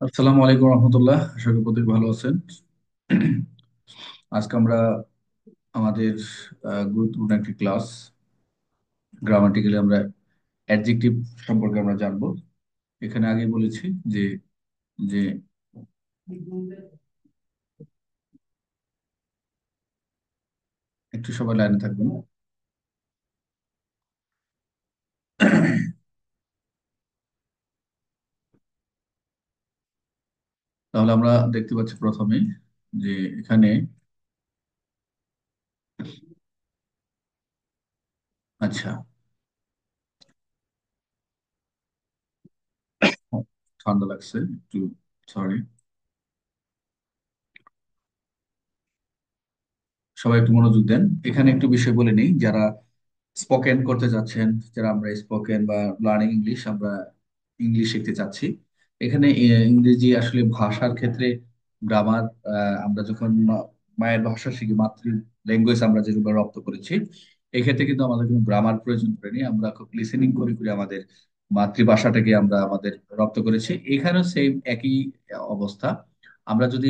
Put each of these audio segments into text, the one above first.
আসসালামু আলাইকুম রহমতুল্লাহ, আশা করি প্রত্যেকে ভালো আছেন। আজকে আমরা আমাদের গুরুত্বপূর্ণ একটি ক্লাস, গ্রামাটিক্যালি আমরা অ্যাডজেক্টিভ সম্পর্কে আমরা জানবো। এখানে আগে বলেছি যে যে একটু সবাই লাইনে থাকবেন। তাহলে আমরা দেখতে পাচ্ছি প্রথমে যে এখানে, আচ্ছা, ঠান্ডা লাগছে একটু, সরি। সবাই একটু মনোযোগ দেন। এখানে একটু বিষয় বলে নেই, যারা স্পোকেন করতে যাচ্ছেন, যারা আমরা স্পোকেন বা লার্নিং ইংলিশ, আমরা ইংলিশ শিখতে চাচ্ছি। এখানে ইংরেজি আসলে ভাষার ক্ষেত্রে গ্রামার, আমরা যখন মায়ের ভাষা শিখি, মাতৃ ল্যাঙ্গুয়েজ আমরা যেগুলো রপ্ত করেছি, এক্ষেত্রে কিন্তু আমাদের কোনো গ্রামার প্রয়োজন পড়েনি। আমরা খুব লিসেনিং করে করে আমাদের মাতৃভাষাটাকে আমরা আমাদের রপ্ত করেছি। এখানেও সেম একই অবস্থা। আমরা যদি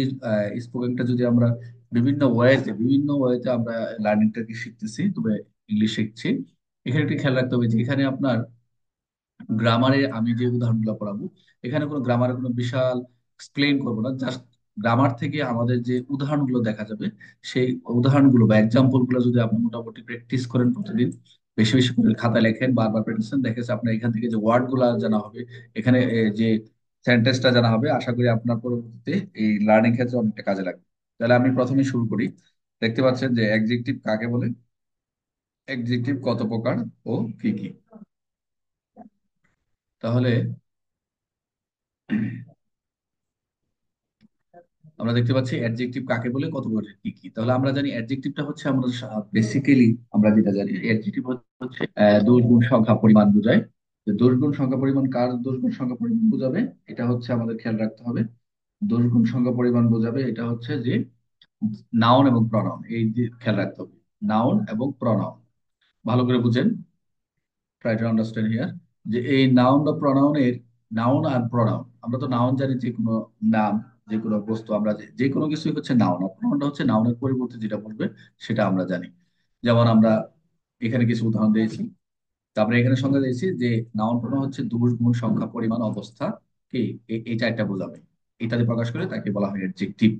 স্পোকেনটা যদি আমরা বিভিন্ন ওয়েতে আমরা লার্নিংটাকে শিখতেছি, তবে ইংলিশ শিখছি। এখানে একটি খেয়াল রাখতে হবে যে এখানে আপনার গ্রামারে আমি যে উদাহরণগুলো পড়াবো, এখানে কোনো গ্রামারের কোনো বিশাল এক্সপ্লেন করবো না। জাস্ট গ্রামার থেকে আমাদের যে উদাহরণগুলো দেখা যাবে, সেই উদাহরণগুলো বা এক্সাম্পল গুলো যদি আপনি মোটামুটি প্র্যাকটিস করেন প্রতিদিন, বেশি বেশি করে খাতা লেখেন, বারবার প্র্যাকটিস করেন, দেখেছে আপনার এখান থেকে যে ওয়ার্ড গুলা জানা হবে, এখানে যে সেন্টেন্সটা জানা হবে, আশা করি আপনার পরবর্তীতে এই লার্নিং ক্ষেত্রে অনেকটা কাজে লাগবে। তাহলে আমি প্রথমে শুরু করি। দেখতে পাচ্ছেন যে অ্যাডজেক্টিভ কাকে বলে, অ্যাডজেক্টিভ কত প্রকার ও কি কি। তাহলে আমরা দেখতে পাচ্ছি অ্যাডজেক্টিভ কাকে বলে, কত করে, কি কি। তাহলে আমরা জানি অ্যাডজেক্টিভটা হচ্ছে, আমরা বেসিক্যালি আমরা যেটা জানি, অ্যাডজেক্টিভ হচ্ছে দোষ গুণ সংখ্যা পরিমাণ বোঝায়। তো দোষ গুণ সংখ্যা পরিমাণ কার দোষ গুণ সংখ্যা পরিমাণ বোঝাবে, এটা হচ্ছে আমাদের খেয়াল রাখতে হবে। দোষ গুণ সংখ্যা পরিমাণ বোঝাবে, এটা হচ্ছে যে নাউন এবং প্রনাউন, এই যে খেয়াল রাখতে হবে। নাউন এবং প্রনাউন ভালো করে বুঝেন, ট্রাই টু আন্ডারস্ট্যান্ড হিয়ার। যে এই নাউন বা প্রনাউনের, নাউন আর প্রনাউন, আমরা তো নাউন জানি যে কোনো নাম, যে কোনো বস্তু, আমরা যে যে কোনো কিছুই হচ্ছে নাউন, আর প্রনাউনটা হচ্ছে নাউনের পরিবর্তে যেটা বলবে সেটা আমরা জানি। যেমন আমরা এখানে কিছু উদাহরণ দিয়েছি। তারপরে এখানে সংজ্ঞা দিয়েছি যে নাউন প্রনাউন হচ্ছে দোষ গুণ সংখ্যা পরিমাণ অবস্থা, কি এই চারটা বোঝাবে, ইত্যাদি প্রকাশ করে তাকে বলা হয় অ্যাডজেক্টিভ।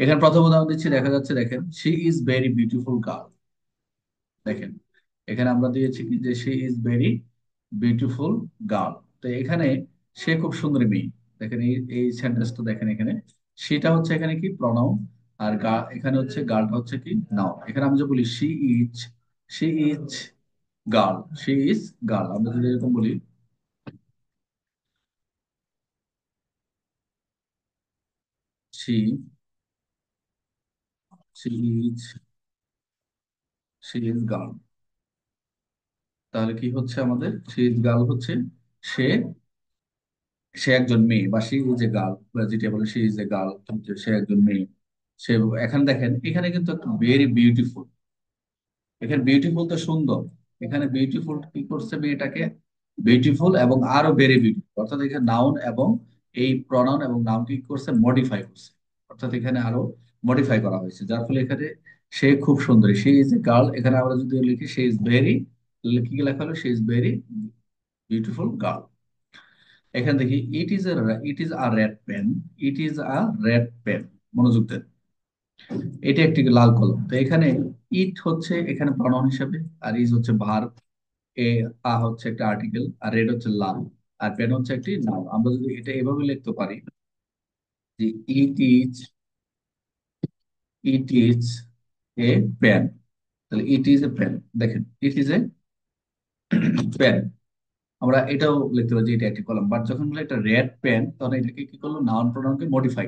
এখানে প্রথম উদাহরণ দিচ্ছি, দেখা যাচ্ছে, দেখেন, she is very beautiful girl. দেখেন, এখানে আমরা দিয়েছি কি যে সে ইজ ভেরি বিউটিফুল গার্ল। তো এখানে সে খুব সুন্দরী মেয়ে। দেখেন এই সেন্টেন্সটা দেখেন, এখানে সেটা হচ্ছে এখানে কি প্রনাউন, আর এখানে হচ্ছে গার্লটা হচ্ছে কি নাউন। এখানে আমি যে বলি she is girl, she is girl, আমরা যদি এরকম বলি, she she is she is girl, তাহলে কি হচ্ছে আমাদের, শি ইজ গার্ল হচ্ছে সে সে একজন মেয়ে, বা সে ইজ এ গার্ল, যেটা বলে সে ইজ এ গার্ল, সে একজন মেয়ে। সে, এখানে দেখেন, এখানে কিন্তু একটা ভেরি বিউটিফুল, এখানে বিউটিফুল তো সুন্দর, এখানে বিউটিফুল কি করছে মেয়েটাকে, বিউটিফুল এবং আরো ভেরি বিউটিফুল, অর্থাৎ এখানে নাউন এবং এই প্রনাউন এবং নাউন কি করছে, মডিফাই করছে। অর্থাৎ এখানে আরো মডিফাই করা হয়েছে, যার ফলে এখানে সে খুব সুন্দরী, সে ইজ এ গার্ল। এখানে আমরা যদি লিখি সে ইজ ভেরি, কি লেখা হলো, she is very beautiful girl. এখান দেখি it is a red pen, it is a red pen, মনোযোগ দেন, এটা একটি লাল কলম। তো এখানে ইট হচ্ছে এখানে প্রনাউন হিসাবে, আর ইজ হচ্ছে ভার্ব, এ হচ্ছে একটা আর্টিকেল, আর রেড হচ্ছে লাল, আর পেন হচ্ছে একটি নাউন। আমরা যদি এটা এভাবে লিখতে পারি যে it is it is a pen, তাহলে ইট ইজ এ পেন। দেখেন, ইট ইজ এ পেন, আমরা এটাও লিখতে পারি যে এটা একটি কলম। বাট যখন বলে একটা রেড পেন, তখন এটাকে কি করলো, নাউন প্রোনাউনকে মডিফাই।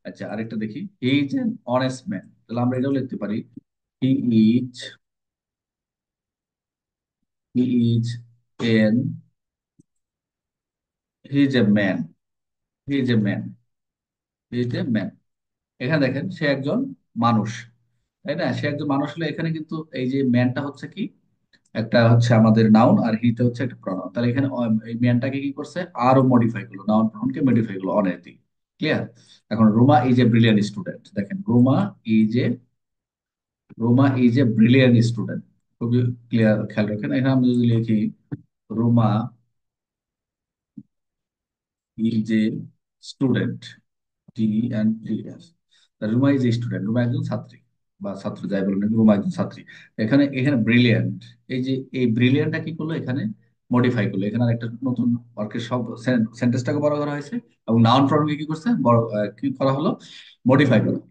আচ্ছা, আরেকটা দেখি, he is an honest man, তাহলে আমরা এটাও লিখতে পারি, he is he is an he is a man, he is a man, he is a man. এখানে দেখেন সে একজন মানুষ, তাই না, সে একজন মানুষ হলে এখানে কিন্তু এই যে ম্যানটা হচ্ছে কি একটা হচ্ছে আমাদের নাউন, আর হিতে হচ্ছে একটা প্রনাউন। তাহলে এখানে এই ম্যানটাকে কি করছে, আরো মডিফাই করলো, নাউন প্রনাউনকে মডিফাই করলো অনের দিকে। ক্লিয়ার? এখন Roma is a brilliant student, দেখেন is a Roma is a brilliant student. খুবই ক্লিয়ার, খেয়াল রাখেন। এখানে আমি যদি লিখি Roma is a student, T and T S, Ruma is a student, Ruma একজন ছাত্রী বা ছাত্র যাই বলেন, রুমা একজন ছাত্রী। এখানে এখানে ব্রিলিয়ান্ট, এই যে এই ব্রিলিয়ান্টটা কি করলো এখানে, মডিফাই করলো। এখানে আরেকটা নতুন ওয়ার্কের সব সেন্টেন্সটাকে বড় করা হয়েছে, এবং নাউন ফর্মকে কি করছে, বড় কি করা হলো, মডিফাই করা হলো।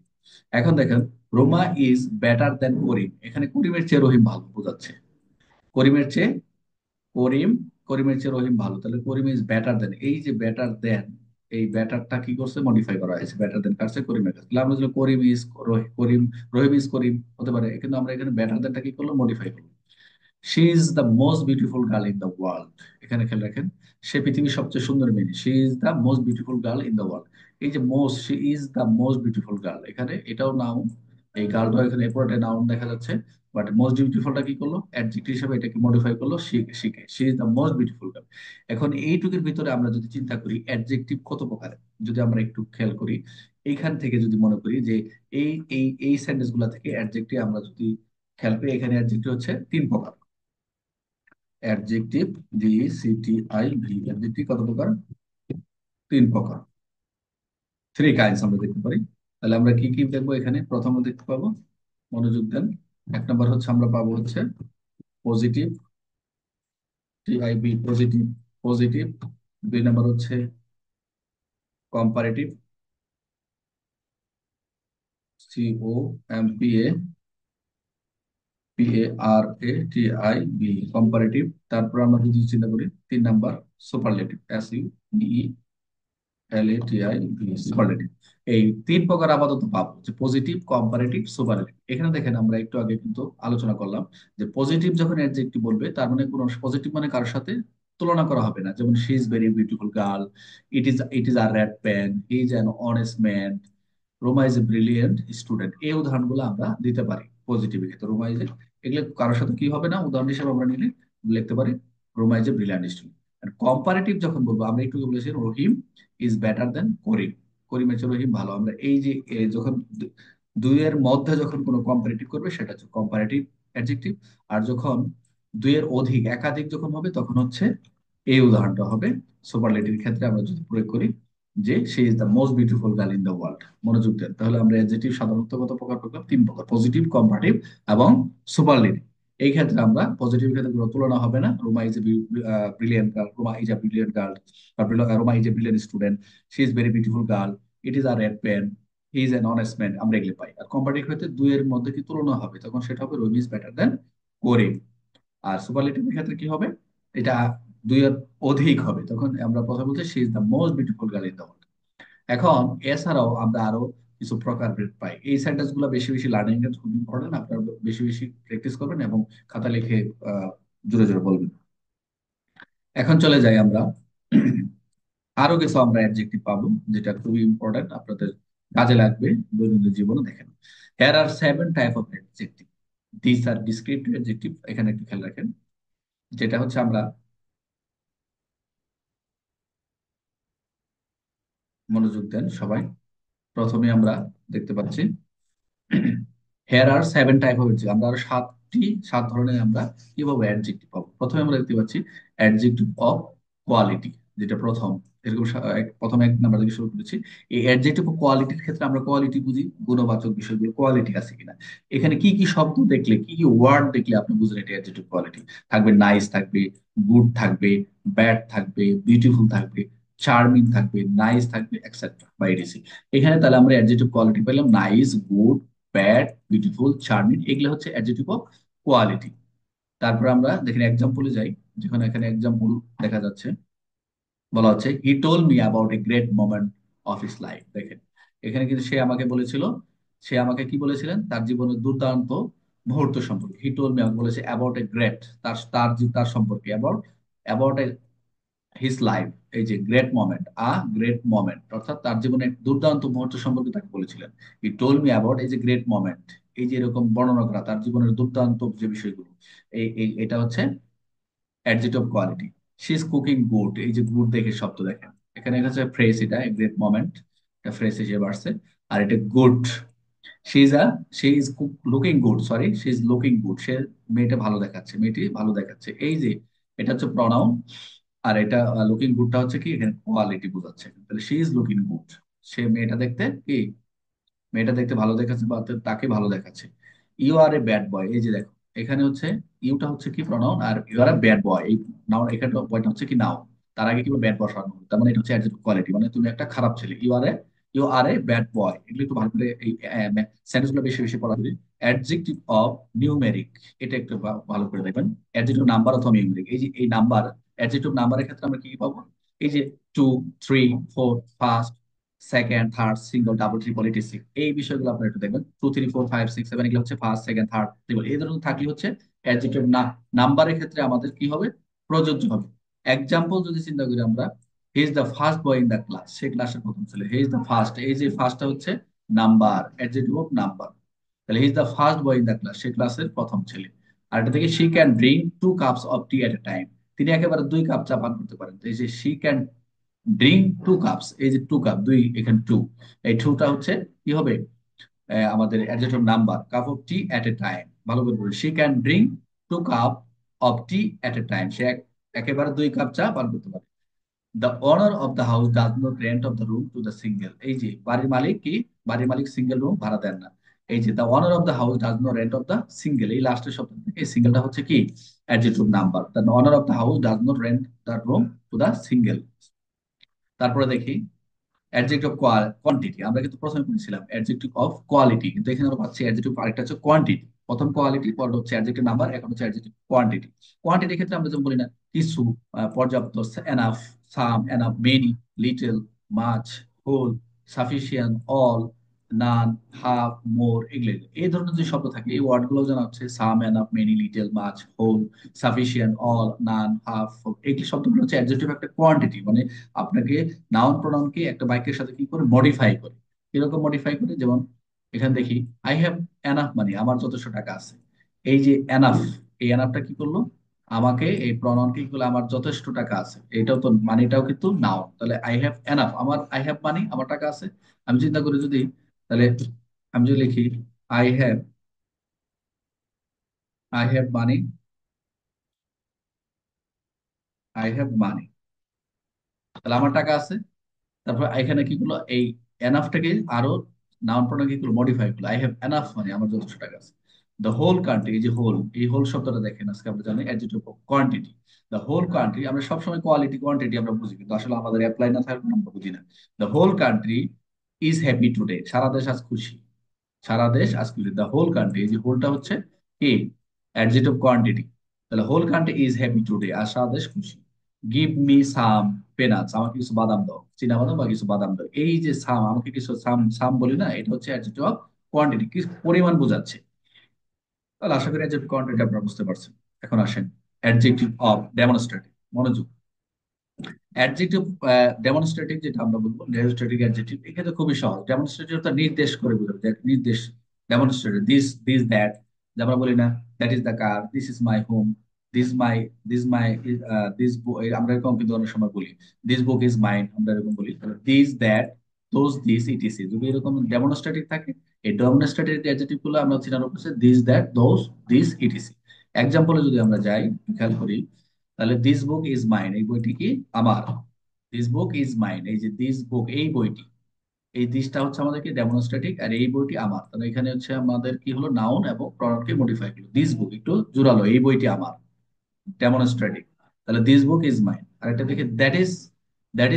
এখন দেখেন, রোমা ইজ বেটার দেন করিম, এখানে করিমের চেয়ে রহিম ভালো বোঝাচ্ছে। করিমের চেয়ে করিম করিমের চেয়ে রহিম ভালো, তাহলে করিম ইজ বেটার দেন, এই যে বেটার দেন, এই বেটারটা কি করছে, মডিফাই করা হয়েছে, বেটার দেন কাছে করিমের কাছে। তাহলে আমরা যদি করিম ইজ করিম, রহিম ইজ করিম হতে পারে, কিন্তু আমরা এখানে বেটার দেনটা কি করলো, মডিফাই করলো। She is the most beautiful girl in the world, এখানে খেয়াল রাখেন, সে পৃথিবীর সবচেয়ে সুন্দর মেয়ে। She is the most beautiful girl in the world, এই যে most, she is the most beautiful girl, এখানে এটাও নাউন, এই গার্লটাও এখানে পুরোটা নাউন দেখা যাচ্ছে। বাট মোস্ট বিউটিফুলটা কি করলো, অ্যাডজেক্টিভ হিসেবে এটাকে মডিফাই করলো, শিখে, she is the most beautiful girl. এখন এইটুকুর ভিতরে আমরা যদি চিন্তা করি অ্যাডজেক্টিভ কত প্রকার, যদি আমরা একটু খেয়াল করি, এইখান থেকে যদি মনে করি যে এই সেন্টেন্স গুলা থেকে অ্যাডজেক্টিভ আমরা যদি খেয়াল করি, এখানে অ্যাডজেক্টিভ হচ্ছে তিন প্রকার। অ্যাডজেক্টিভ, DECTIV, অ্যাডজেক্টিভ কত প্রকার, তিন প্রকার, থ্রি কাইন্ডস আমরা দেখতে পারি। তাহলে আমরা কি কি দেখবো এখানে, প্রথমে দেখতে পাবো, মনোযোগ দেন। এক নম্বর হচ্ছে আমরা পাবো হচ্ছে পজিটিভ, TIB, পজিটিভ, পজিটিভ। দুই নম্বর হচ্ছে কম্পারেটিভ, COMPARATIV, কম্পারেটিভ। তারপর আমরা যদি চিন্তা করি তিন নাম্বার সুপারলেটিভ, SUPERLATIV, সুপারলেটিভ। এই তিন প্রকার আপাতত পাবো, যে পজিটিভ, কম্পারেটিভ, সুপারলেটিভ। এখানে দেখেন আমরা একটু আগে কিন্তু আলোচনা করলাম যে পজিটিভ যখন অ্যাডজেক্টিভ বলবে, তার মানে কোনো পজিটিভ মানে কারোর সাথে তুলনা করা হবে না। যেমন she is very beautiful girl, it is a red pen, he is an honest man, Roma is a brilliant student, এই উদাহরণগুলো আমরা দিতে পারি পজিটিভের ক্ষেত্রে। রোমা ইজ, এগুলো কারোর সাথে কি হবে না, উদাহরণ হিসেবে আমরা নিলে লিখতে পারি Ruma is a brilliant student. Comparative যখন বলবো, আমরা একটু বলেছি রহিম ইজ বেটার দেন করিম, করিমের চেয়ে রহিম ভালো। আমরা এই যে যখন দুইয়ের মধ্যে যখন কোনো কম্পারেটিভ করবে সেটা হচ্ছে কম্পারেটিভ অ্যাডজেক্টিভ। আর যখন দুইয়ের অধিক, একাধিক যখন হবে, তখন হচ্ছে এই উদাহরণটা হবে সুপারলেটিভ ক্ষেত্রে আমরা যদি প্রয়োগ করি, যে সে is the most beautiful girl in the world. মনোযোগ দেন, তাহলে আমরা অ্যাডজেক্টিভ সাধারণত কত প্রকার পেলাম, তিন প্রকার, পজিটিভ, কম্পারেটিভ এবং সুপারলেটিভ। এই ক্ষেত্রে আমরা পজিটিভ ক্ষেত্রে কোনো তুলনা হবে না, Roma is a brilliant girl, Roma is a brilliant girl, Roma is a brilliant student, she is very beautiful girl, it is a red pen, he is an honest man, আমরা এগুলো পাই। আর কম্পারেটিভ ক্ষেত্রে দুইয়ের মধ্যে কি তুলনা হবে, তখন সেটা হবে রোম ইজ বেটার দেন করিম। আর সুপারলেটিভের ক্ষেত্রে কি হবে, এটা দুইয়ের অধিক হবে, তখন আমরা কথা বলতে she is the most beautiful girl in the world. এখন এছাড়াও আমরা আরো কিছু প্রকারভেদ পাই। এই সেন্টেন্স গুলো বেশি বেশি লার্নিং এর খুব ইম্পর্টেন্ট, আপনারা বেশি বেশি প্র্যাকটিস করবেন এবং খাতা লিখে জোরে জোরে বলবেন। এখন চলে যাই আমরা, আরো কিছু আমরা অ্যাডজেক্টিভ পাবো, যেটা খুবই ইম্পর্টেন্ট, আপনাদের কাজে লাগবে দৈনন্দিন জীবনে। দেখেন, here are seven type of adjective, this are descriptive adjective, এখানে একটু খেয়াল রাখেন। যেটা হচ্ছে আমরা, মনোযোগ দেন সবাই, প্রথমে আমরা দেখতে পাচ্ছি here are seven type of adjective, আমরা আরো সাত ধরনের আমরা কিভাবে অ্যাডজেক্টিভ পাবো। প্রথমে আমরা দেখতে পাচ্ছি অ্যাডজেক্টিভ অফ কোয়ালিটি, যেটা প্রথম, এরকম প্রথম এক নাম্বার থেকে শুরু করেছি। এই অ্যাডজেক্টিভ অফ কোয়ালিটির ক্ষেত্রে আমরা কোয়ালিটি বুঝি গুণবাচক বিষয়গুলো, কোয়ালিটি আছে কিনা। এখানে কি কি শব্দ দেখলে, কি কি ওয়ার্ড দেখলে আপনি বুঝলেন এটা অ্যাডজেক্টিভ কোয়ালিটি। থাকবে নাইস, থাকবে গুড, থাকবে ব্যাড, থাকবে বিউটিফুল, থাকবে চার্মিং, থাকবে নাইস, থাকবে এক্সেট্রা বা এডিসি। এখানে তাহলে আমরা অ্যাডজেক্টিভ কোয়ালিটি পেলাম, nice, good, bad, beautiful, charming, এগুলো হচ্ছে অ্যাডজেক্টিভ অফ কোয়ালিটি। তারপর আমরা দেখেন এক্সাম্পলে যাই, যেখানে এখানে এক্সাম্পল দেখা যাচ্ছে, বলা হচ্ছে he told me about a great moment of his life. দেখেন, এখানে কিন্তু সে আমাকে বলেছিল, সে আমাকে কি বলেছিলেন, তার জীবনের দুর্দান্ত মুহূর্ত সম্পর্কে। হি টোল মি, আমাকে বলেছে অ্যাবাউট এ গ্রেট, তার তার তার সম্পর্কে, about, about a his life, এই যে গ্রেট মোমেন্ট, গ্রেট মোমেন্ট অর্থাৎ তার জীবনে এক দুর্দান্ত মুহূর্ত সম্পর্কে তাকে বলেছিলেন। হি টোল মি অ্যাবাউট এই যে গ্রেট মোমেন্ট, এই যে এরকম বর্ণনা করা তার জীবনের দুর্দান্ত যে বিষয়গুলো, এটা হচ্ছে adjective quality. She is cooking good, এই যে গুড দেখে শব্দ দেখেন, এখানে হচ্ছে ফ্রেজ, এটা এক্সাক্ট মোমেন্ট, এটা ফ্রেজ হিসেবে আসছে। আর এটা good, she is a she is looking good, sorry she is looking good, সে মেয়েটা ভালো দেখাচ্ছে, মেয়েটি ভালো দেখাচ্ছে, এই যে এটা হচ্ছে প্রনাউন। আর এটা লুকিং গুডটা হচ্ছে কি এখানে কোয়ালিটি বোঝাচ্ছে, তাহলে শি ইজ লুকিং গুড, সে মেয়েটা দেখতে কি, মেয়েটা দেখতে ভালো দেখাচ্ছে বা তাকে ভালো দেখাচ্ছে। You are a bad boy, এই যে দেখো এখানে হচ্ছে ইউটা হচ্ছে কি প্রনাউন, আর you are a bad boy, এই নাউন এখানে বয়টা হচ্ছে কি নাউন, তার আগে কি ব্যাড বসানো হলো, তার মানে এটা হচ্ছে অ্যাডজেক্টিভ কোয়ালিটি, মানে তুমি একটা খারাপ ছেলে। ইউ আর এ ব্যাড বয়, এগুলো একটু ভালো করে এই সেন্টেন্স গুলো বেশি বেশি পড়া করি। অ্যাডজেক্টিভ অফ নিউমেরিক, এটা একটু ভালো করে দেখবেন। অ্যাডজেক্টিভ নাম্বার অথবা নিউমেরিক, এই যে এই নাম্বার, অ্যাডজেক্টিভ নাম্বারের ক্ষেত্রে আমরা কি কি পাবো, এই যে two, three, four, first, second, third, single, double, triple, etc, এই বিষয়গুলো আপনারা একটু দেখবেন। Two, three, four, five, six, seven, এগুলো হচ্ছে ফার্স্ট, সেকেন্ড, থার্ড, ট্রিপল, এই ধরনের থাকলে হচ্ছে অ্যাডজেক্টিভ না, নাম্বারের ক্ষেত্রে আমাদের কি হবে, প্রযোজ্য হবে। এক্সাম্পল যদি চিন্তা করি আমরা, he is the first boy in the class, সে ক্লাসের প্রথম ছেলে, হি ইজ দ্য ফার্স্ট, এই যে ফার্স্টটা হচ্ছে নাম্বার, অ্যাডজেক্টিভ অফ নাম্বার, তাহলে he is the first boy in the class, সে ক্লাসের প্রথম ছেলে। আর এটা থেকে she can drink two cups of tea at a time, তিনি একেবারে দুই কাপ চা পান করতে পারেন, তো এই যে she can drink two cups, এই যে টু কাপ, দুই, এখানে টু, এই টুটা হচ্ছে কি হবে, আমাদের adjective number, cup of tea at a time, ভালো করে বলি, she can drink two cup of tea at a time, সে একেবারে দুই কাপ চা পান করতে পারে। The owner of the house does not rent of the room to the single, এই যে বাড়ির মালিক কি, বাড়ির মালিক সিঙ্গেল রুম ভাড়া দেন না, এই যে the owner of the house does not rent of the single, এই লাস্টের শব্দ থেকে এই সিঙ্গেলটা হচ্ছে কি adjective number, the owner of the house does not rent the room to the single. তারপরে দেখি অ্যাডজেক্টিভ কোয়ান্টিটি, আমরা কিন্তু প্রথমে বলেছিলাম অ্যাডজেক্টিভ অফ কোয়ালিটি, কিন্তু এখানে আমরা পাচ্ছি অ্যাডজেক্টিভ, আরেকটা হচ্ছে কোয়ান্টিটি, প্রথম কোয়ালিটি, পরে হচ্ছে অ্যাডজেক্টিভ নাম্বার, এখন হচ্ছে অ্যাডজেক্টিভ কোয়ান্টিটি। কোয়ান্টিটির ক্ষেত্রে আমরা যেমন বলি না, কিছু, পর্যাপ্ত, enough, some, enough, many, little, much, whole, sufficient, all, none, half, more, এগুলো, এই ধরনের যে শব্দ থাকে এই ওয়ার্ড গুলো জানা হচ্ছে some, enough, many, little, much, whole, sufficient, all, none, half, এইগুলি শব্দগুলো হচ্ছে অ্যাডজেক্টিভ একটা কোয়ান্টিটি, মানে আপনাকে নাউন প্রোনাউনকে একটা বাক্যের সাথে কি করে মডিফাই করে, এরকম মডিফাই করে, যেমন এখানে দেখি আই হ্যাভ এনাফ, মানে আমার যথেষ্ট টাকা আছে, এই যে এনাফ, এই এনাফটা কি করলো, আমাকে এই প্রনাউনকে কি করলো, আমার যথেষ্ট টাকা আছে, এটাও তো মানে, এটাও কিন্তু নাউন, তাহলে আই হ্যাভ এনাফ, আমার আই হ্যাভ মানে আমার টাকা আছে। আমি চিন্তা করি যদি, তাহলে আমি যদি লিখি I have, I have money, I have money, তাহলে আমার টাকা আছে। তারপর এখানে কি করলো, এই এনাফটাকে আরো নাউন প্রোনাউন কি করলো, মডিফাই করলো, আই হ্যাভ এনাফ মানে আমার যথেষ্ট টাকা আছে। দ্য হোল কান্ট্রি, এই যে হোল, এই হোল শব্দটা দেখেন, আজকে আমরা জানি adjective of quantity. The whole country, আমরা সবসময় কোয়ালিটি কোয়ান্টিটি আমরা বুঝি, কিন্তু আসলে আমাদের অ্যাপ্লাই না থাকলে আমরা বুঝি না। The whole country is happy today, সারা দেশ আজ খুশি, সারা দেশ আজ খুশি, দ্য হোল কান্ট্রি, এই যে হোলটা হচ্ছে কি অ্যাডজেক্টিভ কোয়ান্টিটি, তাহলে whole country is happy today, আর সারা দেশ খুশি। গিভ মি সাম পেনাটস, আমাকে কিছু বাদাম দাও, চীনা বাদাম বা কিছু বাদাম দাও, এই যে সাম, আমাকে কিছু সাম, সাম বলি না, এটা হচ্ছে অ্যাডজেক্টিভ অফ কোয়ান্টিটি, কি পরিমাণ বোঝাচ্ছে। তাহলে আশা করি অ্যাডজেক্টিভ কোয়ান্টিটি আপনারা বুঝতে পারছেন। এখন আসেন অ্যাডজেক্টিভ অফ ডেমনস্ট্রেটিভ, মনোযোগ। অ্যাডজেক্টিভ ডেমনস্ট্রেটিভ যেটা আমরা বলবো, ডেমনস্ট্রেটিভ অ্যাডজেক্টিভ এক্ষেত্রে খুবই সহজ। ডেমনস্ট্রেটিভ তো নির্দেশ করে বোঝাবে, যে নির্দেশ, ডেমনস্ট্রেটিভ, দিস দিস দ্যাট, যে আমরা বলি না that is the car, this is my home, this my, this my, this, আমরা এরকম কিন্তু অনেক সময় বলি, দিস বুক ইজ মাইন, আমরা এরকম বলি, this that, those, this, etc, যদি এরকম ডেমনস্ট্রেটিভ থাকে, এই ডেমনস্ট্রেটিভ অ্যাডজেক্টিভ গুলো আমরা চিনার উপরে this that, those, this, ETC. এক্সাম্পলে যদি আমরা যাই, খেয়াল করি, তাহলে দিস বুক ইজ মাইন, এই বইটি কি আমার, দিস বুক ইজ মাইন, এই যে দিস বুক, এই বইটি, এই দিসটা হচ্ছে আমাদের কি ডেমনস্ট্রেটিভ, আর এই বইটি আমার, তাহলে এখানে হচ্ছে আমাদের কি হলো, নাউন এবং প্রনাউনকে মডিফাই হলো, দিস বুক একটু জোরালো, এই বইটি আমার, ডেমনস্ট্রেটিভ। তাহলে দিস বুক ইজ মাইন। আর একটা দেখি দ্যাট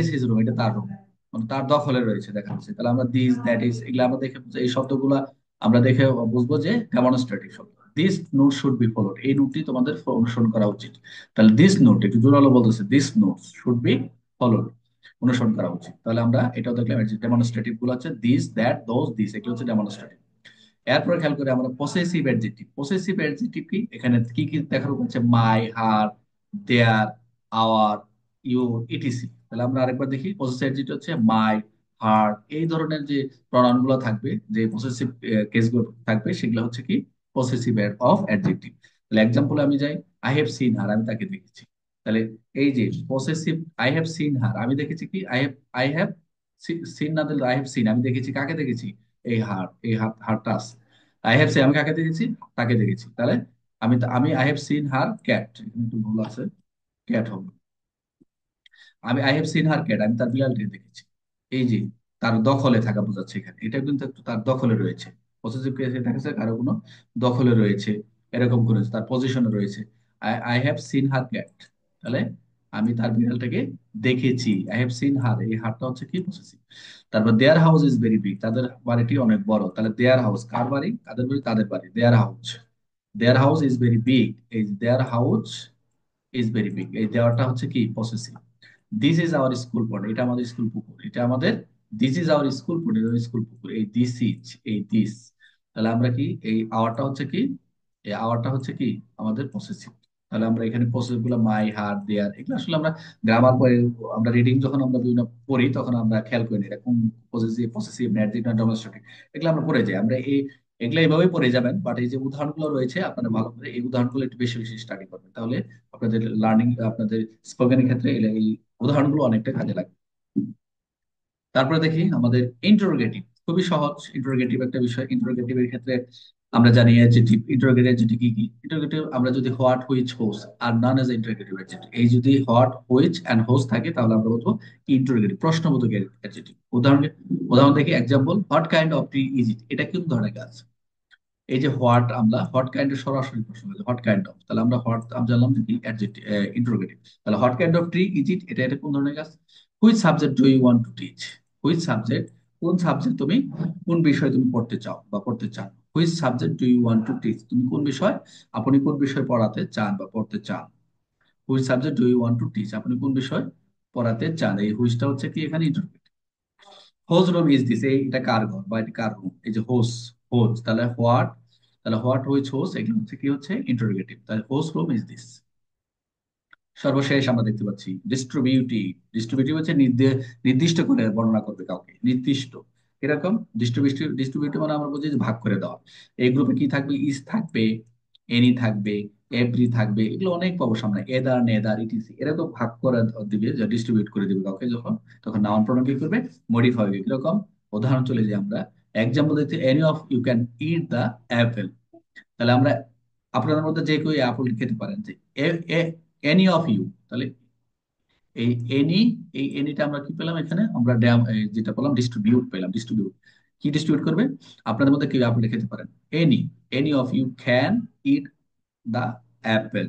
ইজ হিজ রুম, এটা তার রুম, মানে তার দখলে রয়েছে দেখা যাচ্ছে, তাহলে আমরা দিস, দ্যাট ইজ, এগুলো আমরা দেখে এই শব্দগুলা আমরা দেখে বুঝবো যে ডেমনস্ট্রেটিভ শব্দ। This note should be followed, এই নোটটি তোমাদের অনুসরণ করা উচিত, তাহলে দিস নোট একটু জোরালো বলতেছে, this note should be followed, অনুসরণ করা উচিত। তাহলে আমরা এটাও দেখলাম, ডেমনস্ট্রেটিভ গুলো হচ্ছে দিস, দ্যাট, দোজ, দিস, এগুলো হচ্ছে ডেমনস্ট্রেটিভ। এরপরে খেয়াল করে আমরা পসেসিভ অ্যাডজেক্টিভ, পসেসিভ অ্যাডজেক্টিভ কি, এখানে কি কি দেখার হচ্ছে, মাই, হার, দেয়ার, আওয়ার, ইউর, ইটিসি। তাহলে আমরা আরেকবার দেখি, পসেসিভ অ্যাডজেক্টিভ হচ্ছে মাই, হার্ড, এই ধরনের যে প্রনাউন গুলো থাকবে, যে পসেসিভ কেসগুলো থাকবে, সেগুলো হচ্ছে কি পসেসিভ অফ অ্যাডজেক্টিভ। তাহলে এক্সাম্পলে আমি যাই, আই হ্যাভ সিন হার, আমি তাকে দেখেছি। তাহলে এই যে possessive, I have seen her, আমি দেখেছি কি, আই হ্যাভ সিন না দিলে আই হ্যাভ সিন, আমি দেখেছি, কাকে দেখেছি, এই হারটা আছে। আই হ্যাভ সিন, আমি কাকে দেখেছি, তাকে দেখেছি। তাহলে আমি I have seen her cat, এখানে একটু ভুল আছে, ক্যাট হবে। আমি I have seen her cat, আমি তার বিড়ালটিকে দেখেছি। এই যে তার দখলে থাকা বোঝাচ্ছে এখানে, এটা কিন্তু একটু তার দখলে রয়েছে। পজিটিভ কেসে দেখা যাচ্ছে কারো কোনো দখলে রয়েছে, এরকম করেছে, তার পজিশনে রয়েছে। I have seen her cat, তাহলে আমি তার বিড়ালটাকে দেখেছি। আই হ্যাভ সিন হার, এই হারটা হচ্ছে কি পজিটিভ। তারপর দেয়ার হাউস ইজ ভেরি বিগ, তাদের বাড়িটি অনেক বড়। তাহলে দেয়ার হাউস, কার বাড়ি, কাদের বাড়ি, তাদের বাড়ি, their house. Their house is very big, এই their house is very big, এই দেওয়াটা হচ্ছে কি possessive. This is our school pot, এটা আমাদের স্কুল পুকুর, এটা আমাদের, this is our school pot, এটা স্কুল পুকুর। এই দিস ইজ, এই দিস, তাহলে আমরা কি, এই আওয়ারটা হচ্ছে কি, এই আওয়ারটা হচ্ছে কি আমাদের পসেসিভ। তাহলে আমরা এখানে পসেসিভ গুলো মাই, হার, দেয়ার, এগুলো আসলে আমরা গ্রামার পড়ে, আমরা রিডিং যখন আমরা বিভিন্ন পড়ি তখন আমরা খেয়াল করি না এরকম পসেসিভ, পসেসিভ, অ্যাডজেক্টিভ, ডোমেস্টিক, এগুলো আমরা পড়ে যাই। আমরা এই এগুলো এইভাবেই পড়ে যাবেন, বাট এই যে উদাহরণগুলো রয়েছে আপনারা ভালো করে এই উদাহরণগুলো একটু বেশি বেশি স্টাডি করবেন, তাহলে আপনাদের লার্নিং, আপনাদের স্পোকেনের ক্ষেত্রে এই উদাহরণগুলো অনেকটা কাজে লাগবে। তারপরে দেখি আমাদের ইন্টারোগেটিভ, খুবই সহজ ইন্টারোগেটিভ একটা বিষয়। ইন্টারোগেটিভ এর ক্ষেত্রে আমরা জানি অ্যাডজেক্টিভ, ইন্টারোগেটিভ অ্যাডজেক্টিভ কি কি, ইন্টারোগেটিভ আমরা যদি what, which, whose are known as interrogative adjective, এই যদি হোয়াট, হুইচ এন্ড হোজ থাকে তাহলে আমরা বলবো ইন্টারোগেটিভ, প্রশ্নবোধক অ্যাডজেক্টিভ। উদাহরণ দেখি, example, what kind of tree is it, এটা কোন ধরনের গাছ। এই যে হোয়াট, আমরা হোয়াট কাইন্ড এর সরাসরি প্রশ্ন, হোয়াট কাইন্ড অফ, তাহলে আমরা হোয়াট আমরা জানলাম যে কি অ্যাডজেক্টিভ, ইন্টারোগেটিভ। তাহলে what kind of tree is it, এটা কোন ধরনের গাছ। Which subject do you want to teach, which subject, কোন সাবজেক্ট তুমি, কোন বিষয় তুমি পড়তে চাও বা পড়তে চান। Which subject do you want to teach, তুমি কোন বিষয়, আপনি কোন বিষয় পড়াতে চান বা পড়তে চান। Which subject do you want to teach, আপনি কোন বিষয় পড়াতে চান, এই হুইচটা হচ্ছে কি এখানে interrogative. Whose room is this, এটা কার ঘর বা এটা কার রুম, এই যে হোজ, হোজ, তাহলে হোয়াট, তাহলে হোয়াট, হুইচ, হোজ, এগুলো হচ্ছে কি হচ্ছে ইন্টারোগেটিভ। তাহলে হোজ রুম ইজ দিস। সর্বশেষ আমরা দেখতে পাচ্ছি ডিস্ট্রিবিউটিভ। ডিস্ট্রিবিউটিভ হচ্ছে নির্দিষ্ট করে বর্ণনা করবে কাউকে, নির্দিষ্ট এরকম। ডিস্ট্রিবিউটিভ, ডিস্ট্রিবিউটিভ মানে আমরা বুঝি যে ভাগ করে দেওয়া। এই গ্রুপে কি থাকবে, ইজ থাকবে, এনি থাকবে, এভরি থাকবে, এগুলো অনেক পাবো সামনে, এদার, নেদার, ইটিসি, এরকম ভাগ করে দিবে, যে ডিস্ট্রিবিউট করে দিবে কাউকে যখন, তখন নাউন প্রোনাউন কি করবে, মডিফাই হবে। কিরকম, উদাহরণ চলে যাই আমরা, এক্সাম্পল দিতে, any of you can eat the apple. তাহলে আমরা, আপনাদের মধ্যে যে কেউ আপেল খেতে পারেন, যে এনি অফ ইউ, তাহলে এই এনি, এই এনিটা আমরা কি পেলাম এখানে, আমরা যেটা পেলাম ডিস্ট্রিবিউট পেলাম, ডিস্ট্রিবিউট, কি ডিস্ট্রিবিউট করবে, আপনাদের মধ্যে কেউ আপেল খেতে পারেন, any, any of you can eat the apple.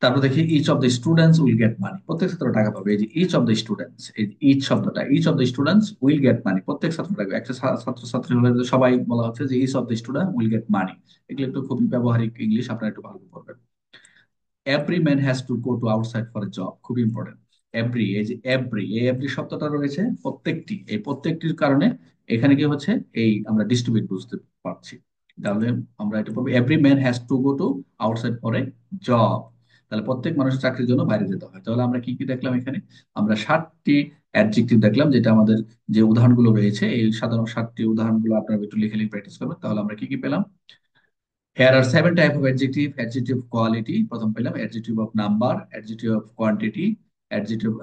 তারপর দেখি each of the students will get money, প্রত্যেক ছাত্র টাকা পাবে। এই যে ইচ অফ দ্য স্টুডেন্টস, এই ইচ শব্দটা, each of the students will get money, প্রত্যেক ছাত্র টাকা, একটা ছাত্র ছাত্রী হলে তো সবাই বলা হচ্ছে যে each of the student will get money. এগুলো একটু খুবই ব্যবহারিক ইংলিশ, আপনারা একটু ভালো করে পড়বেন। Every man has to go to outside for a job, খুব ইম্পর্টেন্ট। এভরি, এই যে এভরি, এই এভরি শব্দটা রয়েছে প্রত্যেকটি, এই প্রত্যেকটির কারণে এখানে কি হচ্ছে, এই আমরা ডিস্ট্রিবিউট বুঝতে পারছি। তাহলে আমরা এটা বলবো, every man has to go to outside for a job. তাহলে প্রত্যেক মানুষের চাকরির জন্য বাইরে যেতে হয়। তাহলে আমরা কি কি দেখলাম এখানে, আমরা 7টি অ্যাডজেক্টিভ দেখলাম, যেটা আমাদের যে উদাহরণগুলো রয়েছে, এই সাধারণ 7টি উদাহরণগুলো আপনারা একটু লিখে লিখে প্র্যাকটিস করবেন। তাহলে আমরা কি কি পেলাম, here are 7 type of adjective. Adjective quality, প্রথম পেলাম adjective of number, adjective of quantity, adjective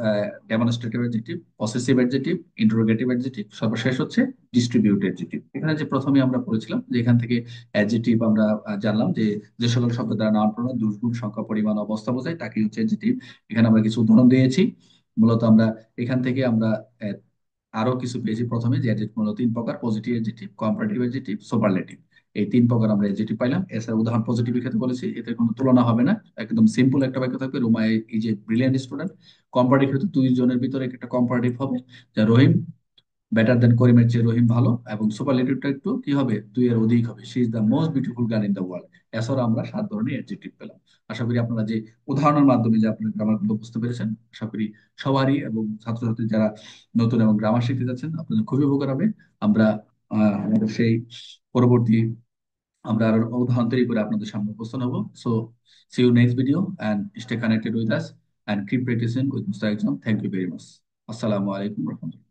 demonstrative adjective, possessive adjective, interrogative adjective, সর্বশেষ হচ্ছে distributive adjective। এখানে যে প্রথমে আমরা পড়েছিলাম যে এখান থেকে adjective আমরা জানলাম যে যে সকল শব্দ দ্বারা নাউন প্রনাউন দুর্গুণ সংখ্যা পরিমাণ অবস্থা বোঝায় তাকে হচ্ছে adjective। এখানে আমরা কিছু উদাহরণ দিয়েছি। মূলত আমরা এখান থেকে আমরা আহ, আরো কিছু পেয়েছি। প্রথমে যে অ্যাডজেক্টিভ মূলত 3 প্রকার, positive adjective, comparative adjective, superlative, এই 3 প্রকার আমরা অ্যাডজেক্টিভ পাইলাম। এছাড়া উদাহরণ পজিটিভের ক্ষেত্রে বলেছি এতে কোনো তুলনা হবে না, একদম সিম্পল একটা বাক্য থাকবে, রুমা এই যে ব্রিলিয়ান্ট স্টুডেন্ট। কম্পারেটিভ ক্ষেত্রে 2 জনের ভিতরে একটা কম্পারেটিভ হবে, যা রহিম বেটার দেন, করিমের চেয়ে রহিম ভালো। এবং সুপারলেটিভটা একটু কি হবে, 2 এর অধিক হবে, she is the most beautiful girl in the world. এছাড়া আমরা 7 ধরনের অ্যাডজেক্টিভ পেলাম। আশা করি আপনারা যে উদাহরণের মাধ্যমে যে আপনার গ্রামারগুলো বুঝতে পেরেছেন, আশা করি সবারই, এবং ছাত্রছাত্রী যারা নতুন এবং গ্রামার শিখতে যাচ্ছেন আপনাদের খুবই উপকার হবে। আমরা আমাদের সেই পরবর্তী, আমরা আরো উদাহরণ তৈরি করে আপনাদের সামনে উপস্থান হবো। So see you next video and stay connected with us and keep practicing with Mushtaq exam. Thank you very much. আসসালামু আলাইকুম রহমতুল্লাহ।